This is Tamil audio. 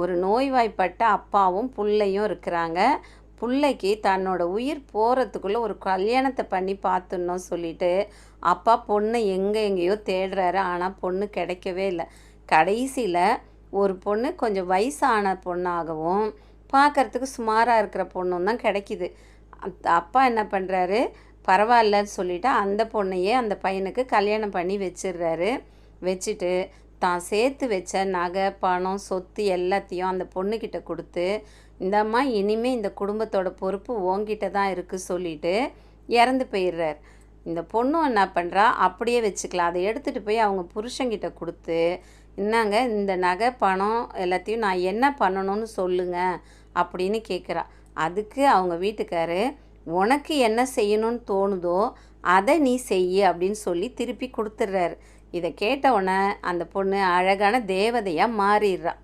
ஒரு நோய்வாய்ப்பட்ட அப்பாவும் பிள்ளையும் இருக்கிறாங்க. பிள்ளைக்கு தன்னோட உயிர் போகிறதுக்குள்ளே ஒரு கல்யாணத்தை பண்ணி பார்த்துடணும் சொல்லிட்டு அப்பா பொண்ணை எங்கேயோ தேடுறாரு. ஆனால் பொண்ணு கிடைக்கவே இல்லை. கடைசியில் ஒரு பொண்ணு கொஞ்சம் வயசான பொண்ணாகவும் பார்க்குறதுக்கு சுமாராக இருக்கிற பொண்ணும் தான் கிடைக்கிது. அப்பா என்ன பண்ணுறாரு, பரவாயில்லன்னு சொல்லிவிட்டு அந்த பொண்ணையே அந்த பையனுக்கு கல்யாணம் பண்ணி வச்சிடுறாரு. வச்சுட்டு தான் சேர்த்து வச்ச நகை, பணம், சொத்து எல்லாத்தையும் அந்த பொண்ணுக்கிட்ட கொடுத்து, இந்தம்மா இனிமேல் இந்த குடும்பத்தோட பொறுப்பு உன்கிட்ட தான் இருக்குது சொல்லிவிட்டு இறந்து போயிடுறார். இந்த பொண்ணும் என்ன பண்ணுறா, அப்படியே வச்சுக்கலாம், அதை எடுத்துகிட்டு போய் அவங்க புருஷங்கிட்ட கொடுத்து, இன்னாங்க இந்த நகை பணம் எல்லாத்தையும் நான் என்ன பண்ணணும்னு சொல்லுங்க அப்படின்னு கேட்குறா. அதுக்கு அவங்க வீட்டுக்காரு, உனக்கு என்ன செய்யணும்னு தோணுதோ அதை நீ செய்ய அப்படின்னு சொல்லி திருப்பி கொடுத்துட்றாரு. இதை கேட்டவுடனே அந்த பொண்ணு அழகான தேவதையாக மாறிடுறா.